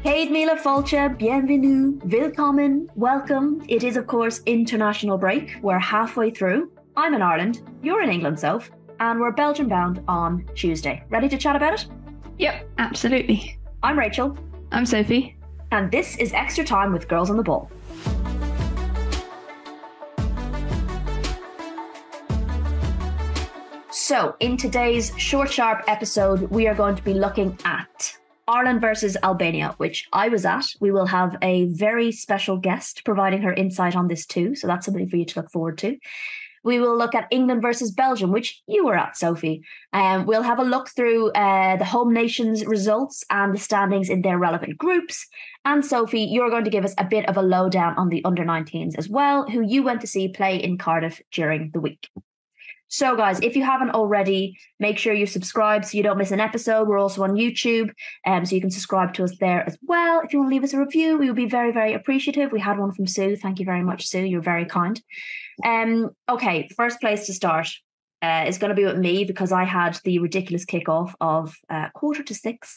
Paid Mila Folcha, bienvenue, willkommen, welcome. It is, of course, international break. We're halfway through. I'm in Ireland, you're in England, Soph, and we're Belgium bound on Tuesday. Ready to chat about it? Yep, absolutely. I'm Rachel. I'm Sophie. And this is Extra Time with Girls on the Ball. So, in today's short, sharp episode, we are going to be looking at Ireland versus Albania, which I was at. We will have a very special guest providing her insight on this too, so that's something for you to look forward to. We will look at England versus Belgium, which you were at, Sophie. We'll have a look through the home nations results and the standings in their relevant groups. And Sophie, you're going to give us a bit of a lowdown on the under-19s as well, who you went to see play in Cardiff during the week. So guys, if you haven't already, make sure you subscribe so you don't miss an episode. We're also on YouTube, so you can subscribe to us there as well. If you want to leave us a review, we would be very, very appreciative. We had one from Sue. Thank you very much, Sue. You're very kind. Okay, first place to start is going to be with me because I had the ridiculous kickoff of 5:45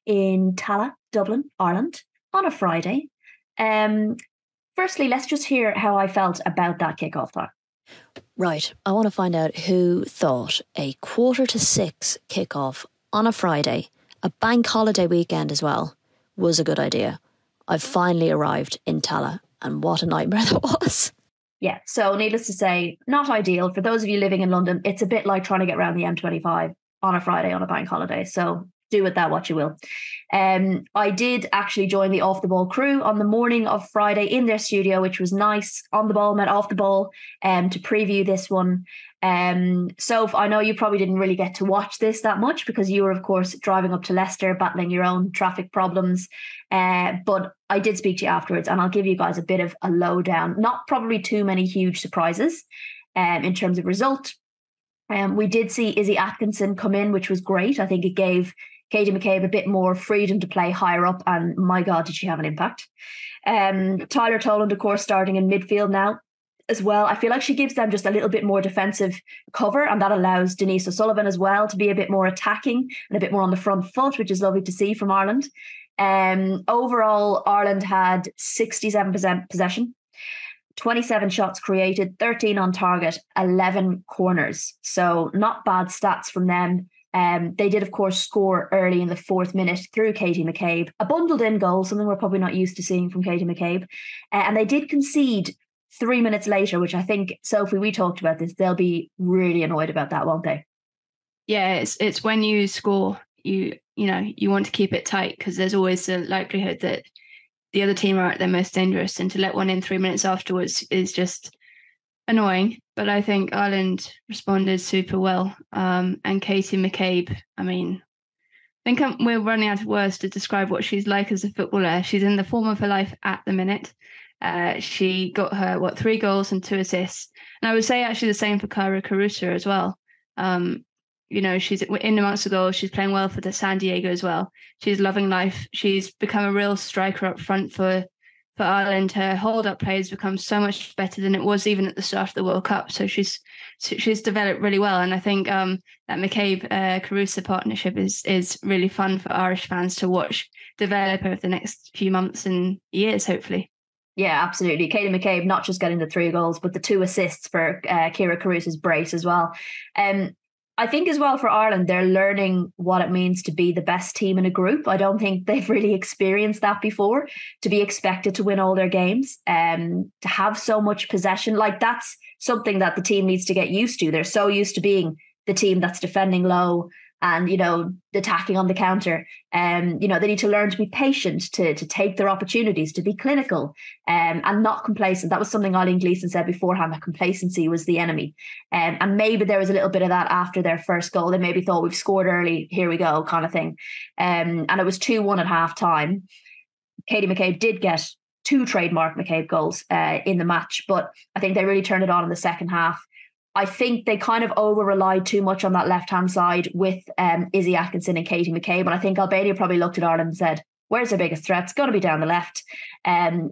in Tallaght, Dublin, Ireland on a Friday. Firstly, let's just hear how I felt about that kickoff time. Right, I want to find out who thought a 5:45 kickoff on a Friday, a bank holiday weekend as well, was a good idea. I've finally arrived in Tallaght, and what a nightmare that was. Yeah, so needless to say, not ideal. For those of you living in London, it's a bit like trying to get around the M25 on a Friday on a bank holiday. So do with that what you will. I did actually join the Off the Ball crew on the morning of Friday in their studio, which was nice. On the Ball met Off the Ball to preview this one. So I know you probably didn't really get to watch this that much because you were, of course, driving up to Leicester, battling your own traffic problems. But I did speak to you afterwards, and I'll give you guys a bit of a lowdown. Not probably too many huge surprises in terms of result. We did see Izzy Atkinson come in, which was great. I think it gave Katie McCabe a bit more freedom to play higher up, and my God, did she have an impact. Tyler Toland, of course, starting in midfield now as well. I feel like she gives them just a little bit more defensive cover, and that allows Denise O'Sullivan as well to be a bit more attacking and a bit more on the front foot, which is lovely to see from Ireland. Overall, Ireland had 67% possession, 27 shots created, 13 on target, 11 corners. So not bad stats from them. They did, of course, score early in the 4th minute through Katie McCabe. A bundled-in goal, something we're probably not used to seeing from Katie McCabe. And they did concede 3 minutes later, which I think, Sophie, we talked about this. They'll be really annoyed about that, won't they? Yeah, it's when you score, you want to keep it tight because there's always the likelihood that the other team are at their most dangerous, and to let one in 3 minutes afterwards is just annoying. But I think Ireland responded super well. And Katie McCabe, I think we're running out of words to describe what she's like as a footballer. She's in the form of her life at the minute. She got her, 3 goals and 2 assists. And I would say actually the same for Cara Caruso as well. She's in amongst the goals. She's playing well for the San Diego as well. She's loving life. She's become a real striker up front for Ireland. Her hold-up play has become so much better than it was even at the start of the World Cup. So she's developed really well. And I think that McCabe-Caruso partnership is really fun for Irish fans to watch develop over the next few months and years, hopefully. Yeah, absolutely. Katie McCabe not just getting the 3 goals, but the 2 assists for Kira Caruso's brace as well. I think as well for Ireland, they're learning what it means to be the best team in a group. I don't think they've really experienced that before, to be expected to win all their games, to have so much possession. Like, that's something that the team needs to get used to. They're so used to being the team that's defending low and, attacking on the counter. They need to learn to be patient, to take their opportunities, to be clinical and not complacent. That was something Eileen Gleeson said beforehand, that complacency was the enemy. And maybe there was a little bit of that after their first goal. They maybe thought, we've scored early, here we go, kind of thing. And it was 2-1 at half time. Katie McCabe did get 2 trademark McCabe goals in the match, but I think they really turned it on in the second half. I think they kind of over-relied too much on that left-hand side with Izzy Atkinson and Katie McCabe. And I think Albania probably looked at Ireland and said, where's their biggest threat? It's got to be down the left. And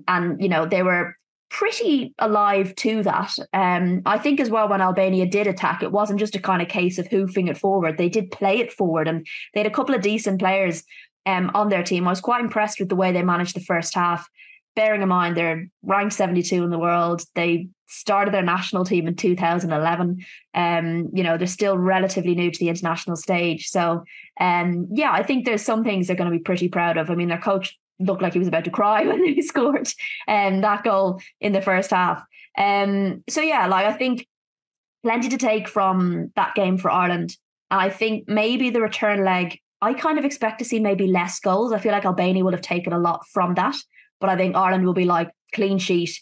they were pretty alive to that. I think as well, when Albania did attack, it wasn't just a kind of case of hoofing it forward. They did play it forward, and they had a couple of decent players on their team. I was quite impressed with the way they managed the first half, bearing in mind they're ranked 72 in the world. They started their national team in 2011. They're still relatively new to the international stage. So, I think there's some things they're going to be pretty proud of. I mean, their coach looked like he was about to cry when he scored that goal in the first half. I think plenty to take from that game for Ireland. And I think maybe the return leg, I kind of expect to see maybe less goals. I feel like Albania will have taken a lot from that. But I think Ireland will be like, clean sheet.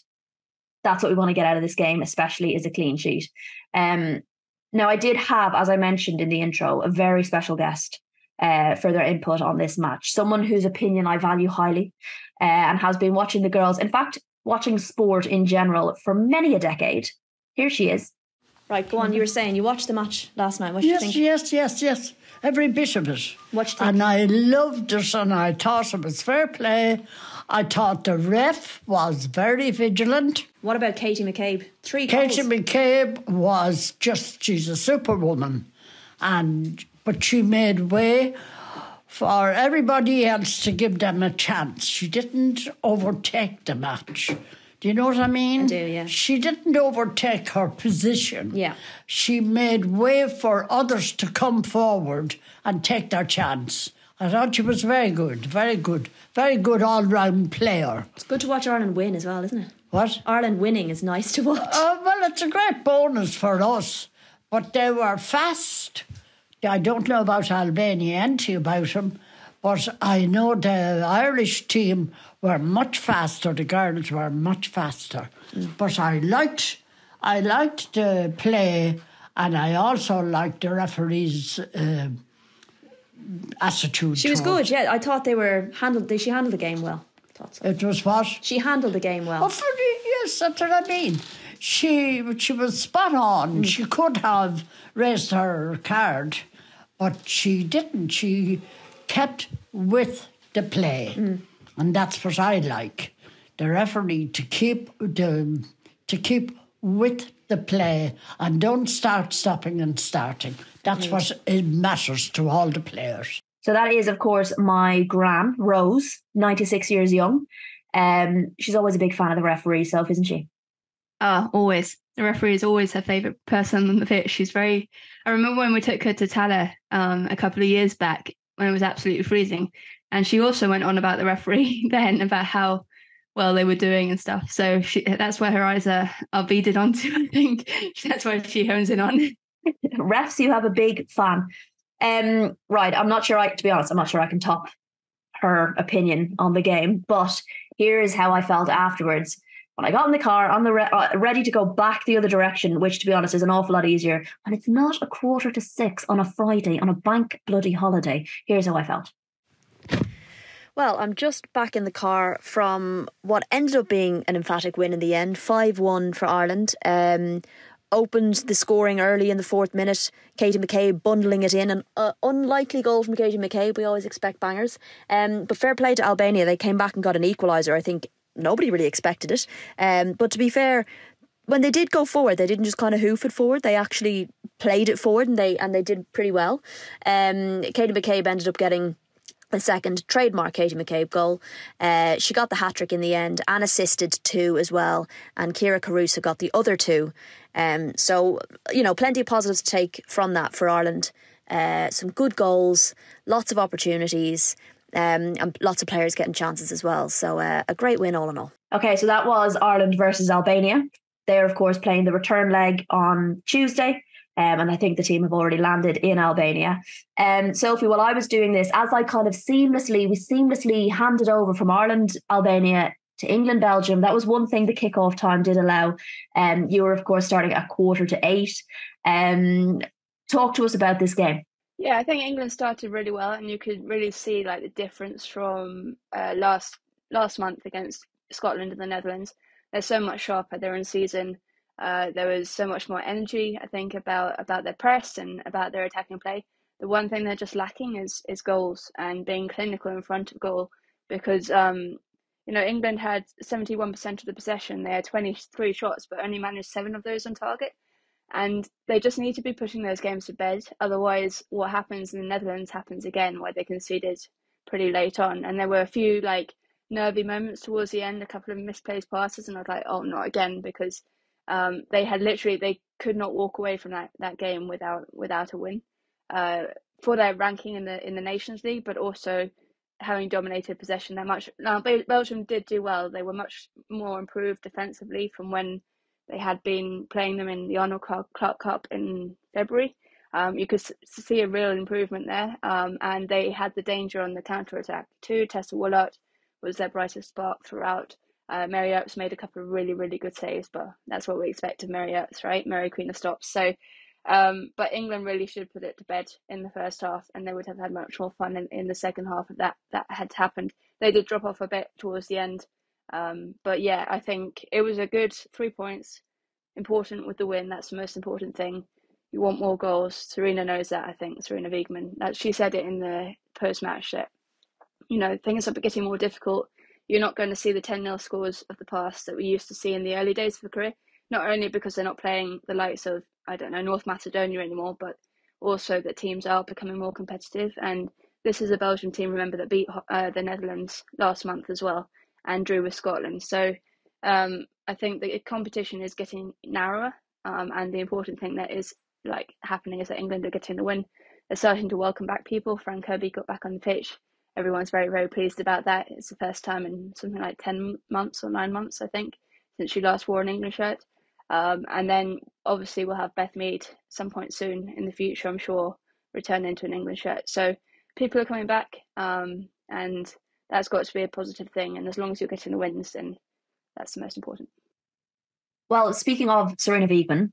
That's what we want to get out of this game, especially is a clean sheet. Now, I did have, as I mentioned in the intro, a very special guest for their input on this match. Someone whose opinion I value highly and has been watching the girls, in fact, watching sport in general for many a decade. Here she is. Right, go on. You were saying you watched the match last night. What did you think? Yes. Every bit of it. What did you think? And I loved it, and I thought it was fair play. I thought the ref was very vigilant. What about Katie McCabe? 3 goals. Katie McCabe was she's a superwoman. But she made way for everybody else to give them a chance. She didn't overtake the match. Do you know what I mean? I do, yeah. She didn't overtake her position. Yeah. She made way for others to come forward and take their chance. I thought she was very good all-round player. It's good to watch Ireland win as well, isn't it? What? Ireland winning is nice to watch. Well, it's a great bonus for us. But they were fast. I don't know about Albania and about them, but I know the Irish team were much faster. The girls were much faster. But I liked the play, and I also liked the referee's attitude. She was good, yeah. I thought she handled the game well. I thought so. It was what? She handled the game well. Yes, that's what I mean. She was spot on. She could have raised her card, but she didn't. She kept with the play. And that's what I like. The referee to keep with the play and don't start stopping and starting. That's what it matters to all the players. So that is, of course, my gran, Rose, 96 years young. She's always a big fan of the referee, Soph, isn't she? Always. The referee is always her favourite person on the pitch. I remember when we took her to Tala a couple of years back when it was absolutely freezing. And she also went on about the referee then, about how well they were doing and stuff. So that's where her eyes are beaded onto, I think. That's where she hones in on. Refs, you have a big fan. Right, I'm not sure I can top her opinion on the game. But here's how I felt afterwards. When I got in the car, ready to go back the other direction, which, to be honest, is an awful lot easier. And it's not 5:45 on a Friday, on a bank bloody holiday. Here's how I felt. Well, I'm just back in the car from what ended up being an emphatic win in the end, 5-1 for Ireland. Opened the scoring early in the 4th minute. Katie McCabe bundling it in. An unlikely goal from Katie McCabe. We always expect bangers. But fair play to Albania. They came back and got an equaliser. I think nobody really expected it. But to be fair, when they did go forward, they didn't just kind of hoof it forward. They actually played it forward and they did pretty well. Katie McCabe ended up getting a second trademark Katie McCabe goal. She got the hat-trick in the end and assisted 2 as well. And Ciara Caruso got the other 2. So, plenty of positives to take from that for Ireland. Some good goals, lots of opportunities, and lots of players getting chances as well. So a great win all in all. Okay, so that was Ireland versus Albania. They're, of course, playing the return leg on Tuesday. And I think the team have already landed in Albania. Sophie, while I was doing this, as I kind of seamlessly handed over from Ireland, Albania to England, Belgium, that was one thing the kickoff time did allow. You were, of course, starting at 7:45. Talk to us about this game. Yeah, I think England started really well, and you could really see like the difference from last month against Scotland and the Netherlands. They're so much sharper. They're in season. There was so much more energy, I think, about their press and about their attacking play. The one thing they're just lacking is goals and being clinical in front of goal, because England had 71% of the possession. They had 23 shots, but only managed 7 of those on target. And they just need to be putting those games to bed. Otherwise, what happens in the Netherlands happens again, where they conceded pretty late on, and there were a few like nervy moments towards the end, a couple of misplaced passes, and I was like, oh, not again, because they could not walk away from that game without a win for their ranking in the Nations League, but also having dominated possession that much. Now Belgium did do well. They were much more improved defensively from when they had been playing them in the Arnold Clark Cup in February. You could see a real improvement there, and they had the danger on the counter-attack too. Tessa Wollert was their brightest spark throughout. Mary Earps made a couple of really, really good saves, but that's what we expect of Mary Earps, right? Mary Queen of Stops. So, but England really should put it to bed in the first half, and they would have had much more fun in the second half if that had happened. They did drop off a bit towards the end, but yeah, I think it was a good 3 points. Important with the win. That's the most important thing. You want more goals. Serena knows that, I think, Serena Wiegman. She said it in the post-match that, things are getting more difficult. You're not going to see the 10-0 scores of the past that we used to see in the early days of the career, not only because they're not playing the likes of, North Macedonia anymore, but also that teams are becoming more competitive. And this is a Belgian team, remember, that beat the Netherlands last month as well and drew with Scotland. So I think the competition is getting narrower, and the important thing that is happening is that England are getting the win. They're starting to welcome back people. Fran Kirby got back on the pitch. Everyone's very, very pleased about that. It's the first time in something like 10 months or 9 months, I think, since she last wore an England shirt. And then obviously we'll have Beth Mead some point soon in the future, I'm sure, return into an England shirt. So people are coming back, and that's got to be a positive thing. And as long as you're getting the wins, then that's the most important. Well, speaking of Serena Wiegman,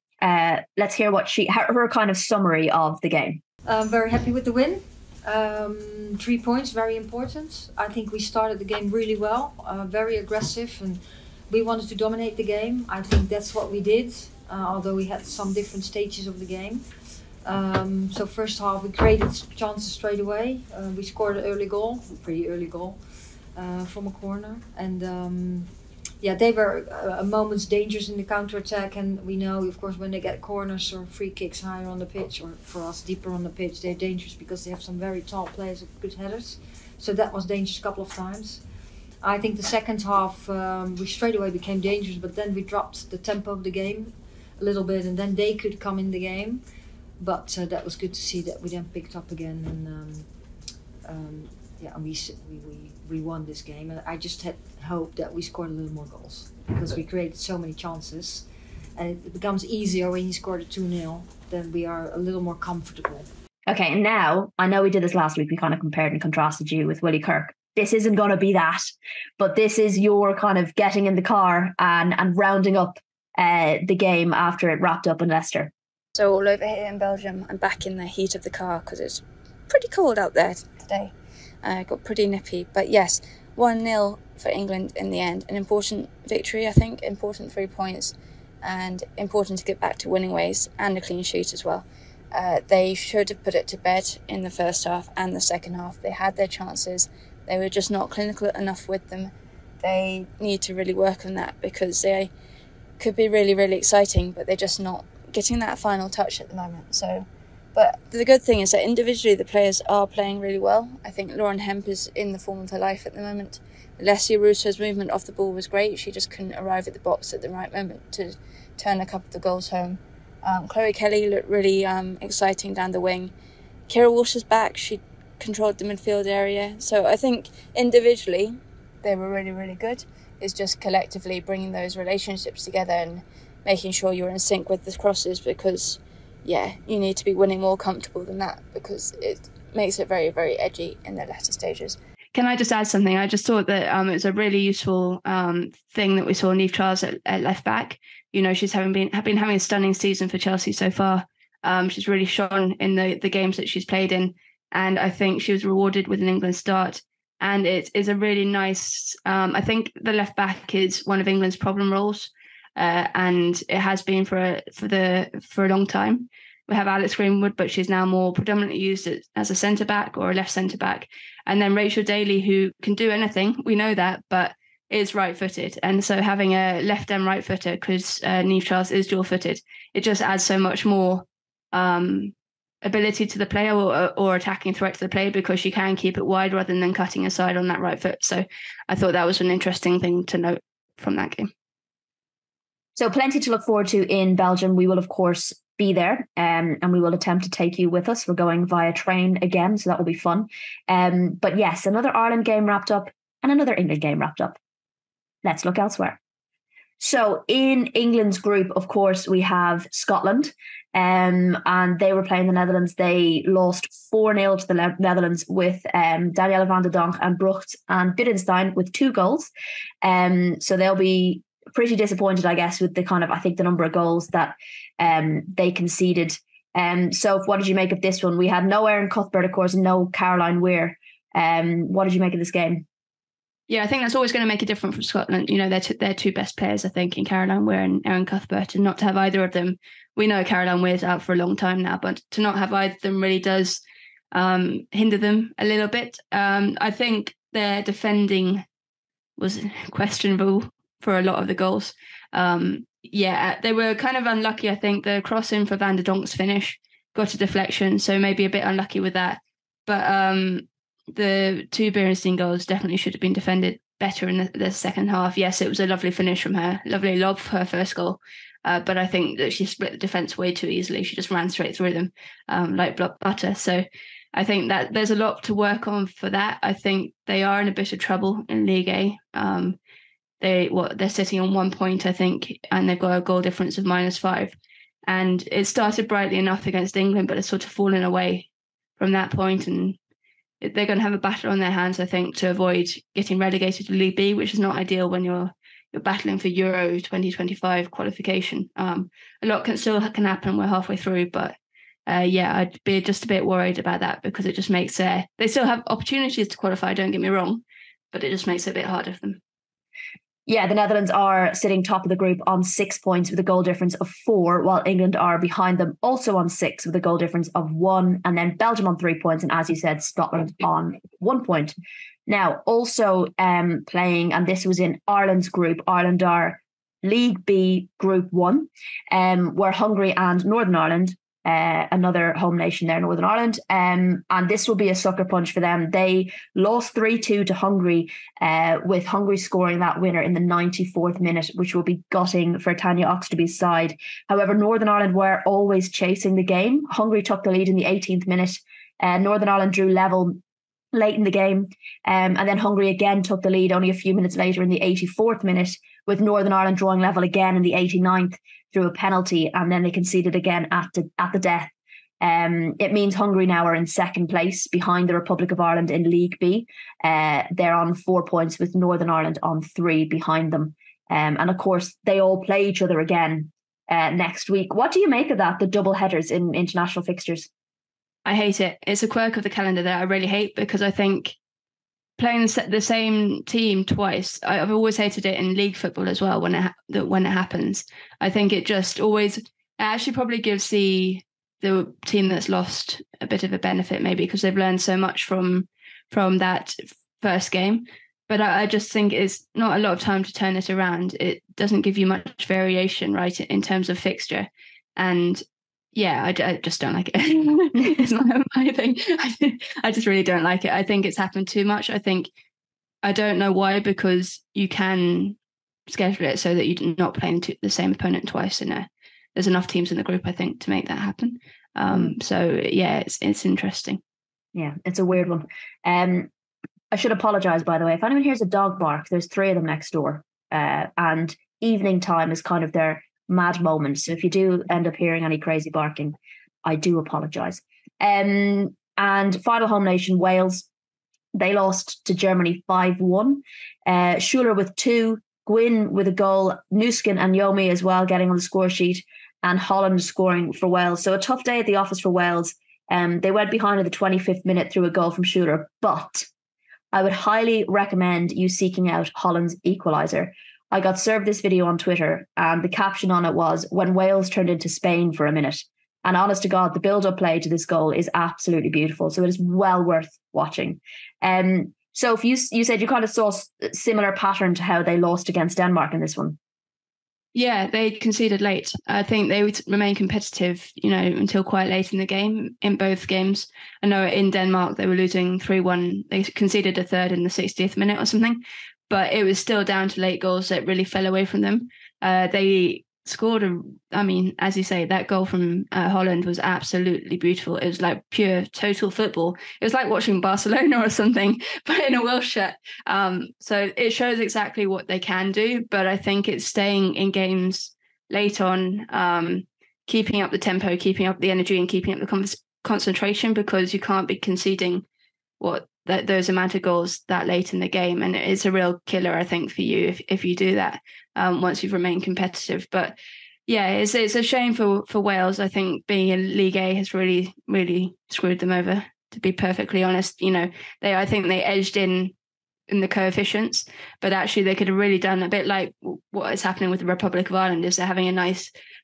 let's hear what her kind of summary of the game. I'm very happy with the win. 3 points, very important. I think we started the game really well, very aggressive, and we wanted to dominate the game. I think that's what we did, although we had some different stages of the game. So first half we created chances straight away. We scored an early goal, a pretty early goal, from a corner, and they were a moment's dangerous in the counter-attack, and we know, of course, when they get corners or free kicks higher on the pitch, or for us deeper on the pitch, they're dangerous because they have some very tall players with good headers. So that was dangerous a couple of times. I think the second half we straight away became dangerous, but then we dropped the tempo of the game a little bit, and then they could come in the game. But that was good to see that we then picked up again, and we won this game. And I just had hope that we scored a little more goals, because we created so many chances, and it becomes easier when you scored a 2-0. Then we are a little more comfortable. Okay, and now I know we did this last week. We kind of compared and contrasted you with Willie Kirk. This isn't going to be that, but this is your kind of getting in the car and rounding up the game after it wrapped up in Leicester. So all over here in Belgium, I'm back in the heat of the car because it's pretty cold out there today. Got pretty nippy, but yes, 1-0 for England in the end. An important victory, I think, important 3 points, and important to get back to winning ways, and a clean sheet as well. They should have put it to bed in the first half and the second half. They had their chances. They were just not clinical enough with them. They need to really work on that, because they could be really, really exciting, but they're just not getting that final touch at the moment. So, but the good thing is that individually the players are playing really well. I think Lauren Hemp is in the form of her life at the moment. Alessia Russo's movement off the ball was great. She just couldn't arrive at the box at the right moment to turn a couple of the goals home. Chloe Kelly looked really exciting down the wing. Kira Walsh is back. She controlled the midfield area. So I think individually they were really, really good. It's just collectively bringing those relationships together and making sure you're in sync with the crosses, because you need to be winning more comfortable than that, because it makes it very, very edgy in the latter stages. Can I just add something? I just thought that it was a really useful thing that we saw Niamh Charles at left back. She's been having a stunning season for Chelsea so far. She's really shone in the games that she's played in, and I think she was rewarded with an England start. And it is a really nice. I think the left back is one of England's problem roles, and it has been for a long time. We have Alex Greenwood, but she's now more predominantly used as a centre back or a left centre back. And then Rachel Daly, who can do anything, we know that, but is right-footed. And so having a left and right footer, because Niamh Charles is dual-footed, it just adds so much more ability to the play or attacking threat to the play, because she can keep it wide rather than cutting aside on that right foot. So I thought that was an interesting thing to note from that game. So plenty to look forward to in Belgium. We will, of course, be there, and we will attempt to take you with us. We're going via train again, so that will be fun. But yes, another Ireland game wrapped up and another England game wrapped up. Let's look elsewhere. So in England's group, of course, we have Scotland, and they were playing the Netherlands. They lost 4-0 to the Netherlands with Danielle van der Donk and Brucht and Bittenstein with 2 goals. So they'll be pretty disappointed, I guess, with the the number of goals that they conceded. So what did you make of this one? We had no Erin Cuthbert, of course, and no Caroline Weir. What did you make of this game? Yeah, I think that's always going to make a difference for Scotland. You know, they're 2 best players, I think, in Caroline Weir and Erin Cuthbert, and not to have either of them. We know Caroline Weir's out for a long time now, but to not have either of them really does hinder them a little bit. I think their defending was questionable for a lot of the goals. They were kind of unlucky. I think the cross in for Van der Donk's finish got a deflection, so maybe a bit unlucky with that. But the 2 Berenstein goals definitely should have been defended better in the second half. Yes, it was a lovely finish from her, lovely lob for her first goal. But I think that she split the defence way too easily. She just ran straight through them like block butter. So I think that there's a lot to work on for that. I think they are in a bit of trouble in League A. They're sitting on 1 point, I think, and they've got a goal difference of -5. And it started brightly enough against England, but it's sort of fallen away from that point. And they're going to have a battle on their hands, I think, to avoid getting relegated to League B, which is not ideal when you're battling for Euro 2025 qualification. A lot can happen. We're halfway through, but I'd be just a bit worried about that, because it just makes they still have opportunities to qualify, don't get me wrong, but it just makes it a bit harder for them. Yeah, the Netherlands are sitting top of the group on 6 points with a goal difference of 4, while England are behind them also on 6 with a goal difference of 1, and then Belgium on 3 points, and as you said, Scotland on 1 point. Now, also playing, and this was in Ireland's group, Ireland are League B Group 1, where Hungary and Northern Ireland, another home nation there, Northern Ireland, and this will be a sucker punch for them. They lost 3-2 to Hungary, with Hungary scoring that winner in the 94th minute, which will be gutting for Tanya Oxtoby's side. However, Northern Ireland were always chasing the game. Hungary took the lead in the 18th minute. Northern Ireland drew level late in the game, and then Hungary again took the lead only a few minutes later in the 84th minute, with Northern Ireland drawing level again in the 89th through a penalty, and then they conceded again at the death. It means Hungary now are in second place behind the Republic of Ireland in League B. They're on 4 points, with Northern Ireland on 3 behind them. And of course, they all play each other again next week. What do you make of that, the double headers in international fixtures? I hate it. It's a quirk of the calendar that I really hate, because I think playing the same team twice, I've always hated it in league football as well when it happens. I think it just always actually probably gives the team that's lost a bit of a benefit, maybe because they've learned so much from that first game. But I just think it's not a lot of time to turn it around. It doesn't give you much variation, right, in terms of fixture. And yeah, I just don't like it. It's my thing. I just really don't like it. I think it's happened too much. I don't know why, because you can schedule it so that you're not playing the same opponent twice. And there's enough teams in the group, I think, to make that happen. So yeah, it's interesting. Yeah, it's a weird one. I should apologise, by the way. If anyone hears a dog bark, there's 3 of them next door. And evening time is kind of their mad moment. So if you do end up hearing any crazy barking, I do apologise. And final home nation, Wales, they lost to Germany 5-1. Schuler with 2, Gwynn with a goal, Nuskin and Yomi as well getting on the score sheet, and Holland scoring for Wales. So a tough day at the office for Wales. They went behind in the 25th minute through a goal from Schuler, but I would highly recommend you seeking out Holland's equaliser. I got served this video on Twitter, and the caption on it was, "When Wales turned into Spain for a minute." And honest to God, the build-up play to this goal is absolutely beautiful. So it is well worth watching. So if you said you kind of saw a similar pattern to how they lost against Denmark in this one. Yeah, they conceded late. I think they would remain competitive, until quite late in the game, in both games. I know in Denmark they were losing 3-1. They conceded a third in the 60th minute or something, but it was still down to late goals that really fell away from them. They scored as you say, that goal from Holland was absolutely beautiful. It was like pure total football. It was like watching Barcelona or something, but in a Welsh shirt. So it shows exactly what they can do, but I think it's staying in games late on, keeping up the tempo, keeping up the energy, and keeping up the concentration, because you can't be conceding those amount of goals that late in the game, and it's a real killer, I think, for you if you do that once you've remained competitive. But yeah, it's a shame for Wales. I think being in League A has really, really screwed them over, to be perfectly honest. I think they edged in the coefficients, but actually they could have really done a bit like what is happening with the Republic of Ireland, is they're having a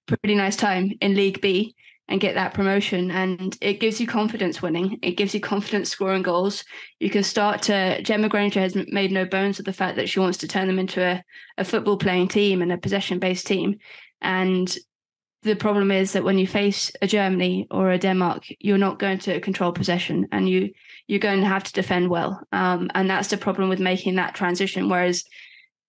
pretty nice time in League B and get that promotion. And it gives you confidence winning. It gives you confidence scoring goals. You can Gemma Granger has made no bones of the fact that she wants to turn them into a football playing team and a possession-based team. And the problem is that when you face a Germany or a Denmark, you're not going to control possession, and you're going to have to defend well. And that's the problem with making that transition. Whereas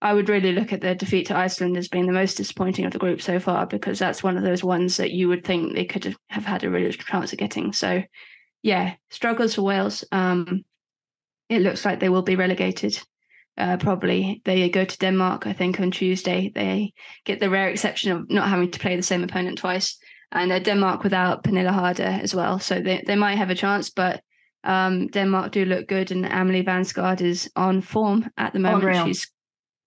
I would really look at the defeat to Iceland as being the most disappointing of the group so far, because that's one of those ones that you would think they could have had a really good chance of getting. So, yeah, struggles for Wales. It looks like they will be relegated. Probably they go to Denmark, I think, on Tuesday. They get the rare exception of not having to play the same opponent twice. And Denmark without Pernille Harder as well. So they might have a chance, but Denmark do look good. And Amelie Vanskaard is on form at the moment. Unreal. She's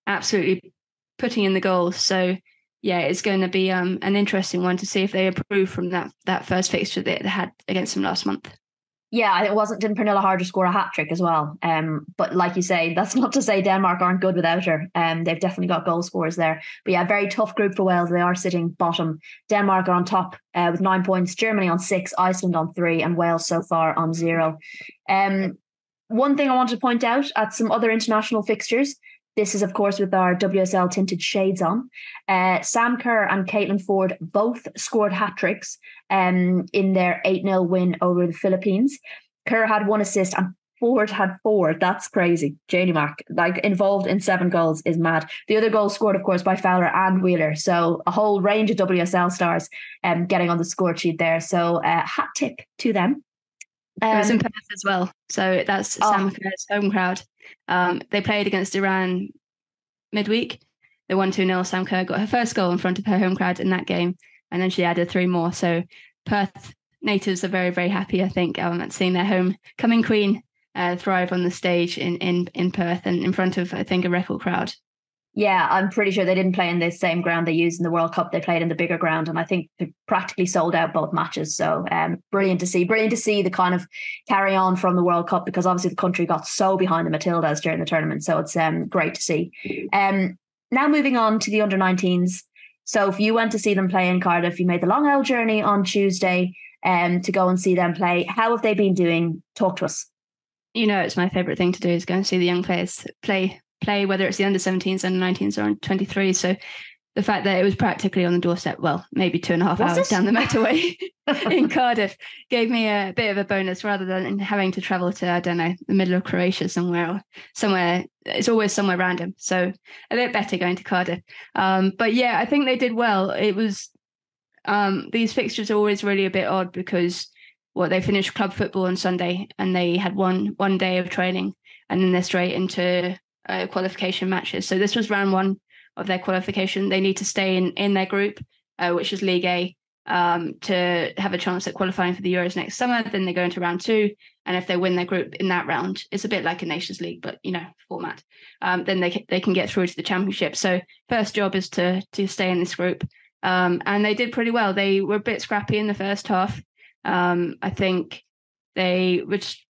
absolutely putting in the goals. So yeah, it's going to be an interesting one to see if they improve from that first fixture that they had against them last month. Yeah, didn't Pernille Harder score a hat-trick as well? But like you say, that's not to say Denmark aren't good without her. They've definitely got goal scorers there. But yeah, very tough group for Wales. They are sitting bottom. Denmark are on top with 9 points, Germany on 6, Iceland on 3, and Wales so far on 0. One thing I wanted to point out at some other international fixtures, this is, of course, with our WSL tinted shades on. Sam Kerr and Caitlin Ford both scored hat-tricks in their 8-0 win over the Philippines. Kerr had 1 assist and Ford had 4. That's crazy. Janie Mark, involved in 7 goals is mad. The other goals scored, of course, by Fowler and Wheeler. So a whole range of WSL stars getting on the score sheet there. So hat tip to them. It was in Perth as well. So that's Sam Kerr's home crowd. They played against Iran midweek. They won 2-0. Sam Kerr got her first goal in front of her home crowd in that game, and then she added 3 more. So Perth natives are very, very happy, I think, at seeing their homecoming queen thrive on the stage in Perth and in front of, I think, a record crowd. Yeah, I'm pretty sure they didn't play in the same ground they used in the World Cup. They played in the bigger ground, and I think they practically sold out both matches. So brilliant to see. Brilliant to see the kind of carry on from the World Cup, because obviously the country got so behind the Matildas during the tournament. So it's great to see. Now moving on to the under-19s. So if you went to see them play in Cardiff, you made the long old journey on Tuesday to go and see them play. How have they been doing? Talk to us. It's my favourite thing to do is go and see the young players play, whether it's the under-17s, under-19s or under-23. So the fact that it was practically on the doorstep, well, maybe 2.5 hours down the motorway in Cardiff, gave me a bit of a bonus rather than having to travel to, I don't know, the middle of Croatia somewhere. It's always somewhere random. So a bit better going to Cardiff. But yeah, I think they did well. It was, these fixtures are always really a bit odd because they finished club football on Sunday and they had one day of training and then they're straight into qualification matches. So this was round 1 of their qualification. They need to stay in their group, which is League A, to have a chance at qualifying for the Euros next summer. Then they go into round 2, and if they win their group in that round, it's a bit like a Nations League, but format. Then they can get through to the Championship. So first job is to stay in this group, and they did pretty well. They were a bit scrappy in the first half. I think they were just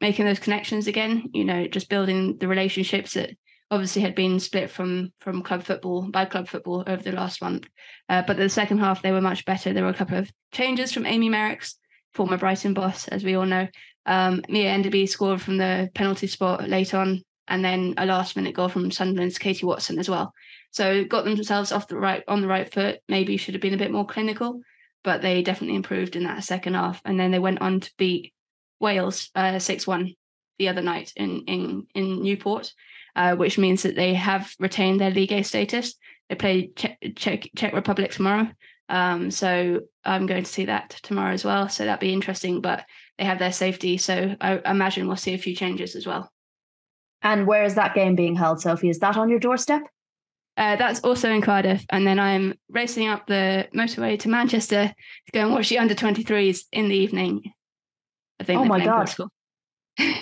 making those connections again, just building the relationships that obviously had been split from club football over the last month. But the second half, they were much better. There were a couple of changes from Amy Merricks, former Brighton boss, as we all know. Mia Enderby scored from the penalty spot late on, and then a last-minute goal from Sunderland's Katie Watson as well. So got themselves on the right foot. Maybe should have been a bit more clinical, but they definitely improved in that second half. And then they went on to beat Wales 6-1 the other night in Newport, which means that they have retained their League A status. They play Czech Republic tomorrow. So I'm going to see that tomorrow as well. So that'd be interesting, but they have their safety. So I imagine we'll see a few changes as well. And where is that game being held, Sophie? Is that on your doorstep? That's also in Cardiff. And then I'm racing up the motorway to Manchester to go and watch the under-23s in the evening. I think. Oh my God.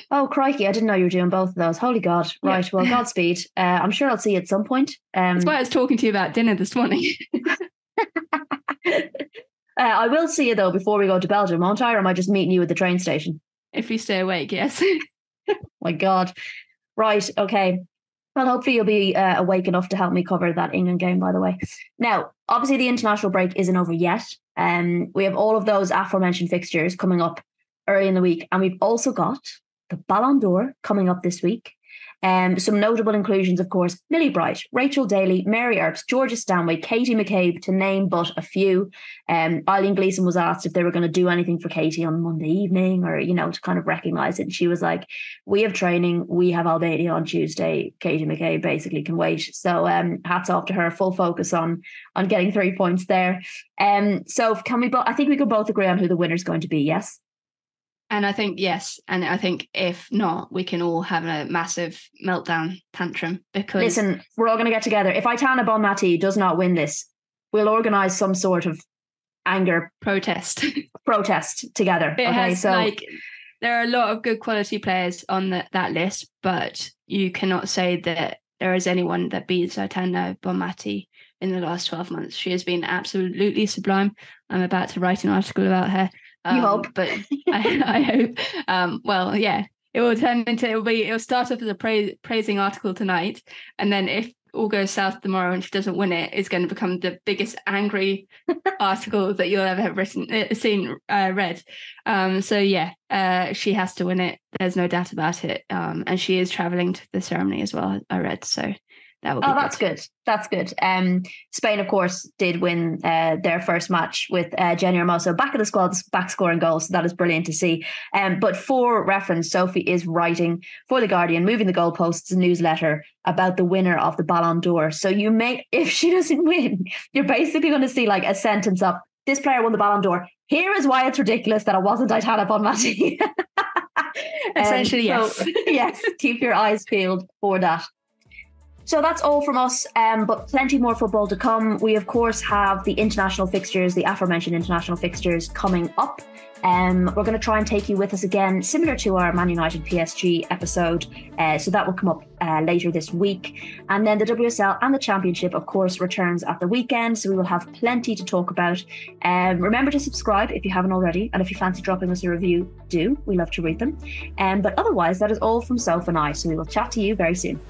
Oh, crikey. I didn't know you were doing both of those. Holy God. Right. Yeah. Well, Godspeed. I'm sure I'll see you at some point. That's why I was talking to you about dinner this morning. I will see you, though, before we go to Belgium, won't I? Or am I just meeting you at the train station? If you stay awake, yes. My God. Right. Okay. Well, hopefully you'll be awake enough to help me cover that England game, by the way. Now, obviously the international break isn't over yet. We have all of those aforementioned fixtures coming up early in the week. And we've also got the Ballon d'Or coming up this week. Some notable inclusions, of course, Millie Bright, Rachel Daly, Mary Earps, Georgia Stanway, Katie McCabe, to name but a few. Eileen Gleeson was asked if they were going to do anything for Katie on Monday evening or, to kind of recognise it. And she was like, we have training, we have Albania on Tuesday. Katie McCabe basically can wait. So hats off to her, full focus on getting 3 points there. So can we I think we could both agree on who the winner's going to be, yes? And I think, yes. And I think if not, we can all have a massive meltdown tantrum because... Listen, we're all going to get together. If Aitana Bonmati does not win this, we'll organise some sort of anger... Protest together. There are a lot of good quality players on that list, but you cannot say that there is anyone that beats Aitana Bonmati in the last 12 months. She has been absolutely sublime. I'm about to write an article about her. You hope, but I hope. Well, yeah, it'll start off as a praising article tonight, and then if all goes south tomorrow and she doesn't win it, it's going to become the biggest angry article that you'll ever have read. So yeah, she has to win it. There's no doubt about it. And she is traveling to the ceremony as well. I read so. That would be That's good. Spain, of course, did win their first match with Jenny Hermoso back at the squad, back scoring goals. So that is brilliant to see. But for reference, Sophie is writing for The Guardian, Moving the Goalposts, a newsletter about the winner of the Ballon d'Or. So if she doesn't win, you're basically going to see like a sentence up, this player won the Ballon d'Or. Here is why it's ridiculous that it wasn't Aitana Bonmati. Essentially, yes. So, yes, keep your eyes peeled for that. So that's all from us, but plenty more football to come. We, of course, have the international fixtures, the aforementioned international fixtures coming up. We're going to try and take you with us again, similar to our Man United PSG episode. So that will come up later this week. And then the WSL and the Championship, of course, returns at the weekend. So we will have plenty to talk about. Remember to subscribe if you haven't already. And if you fancy dropping us a review, do. We love to read them. But otherwise, that is all from Soph and I. So we will chat to you very soon.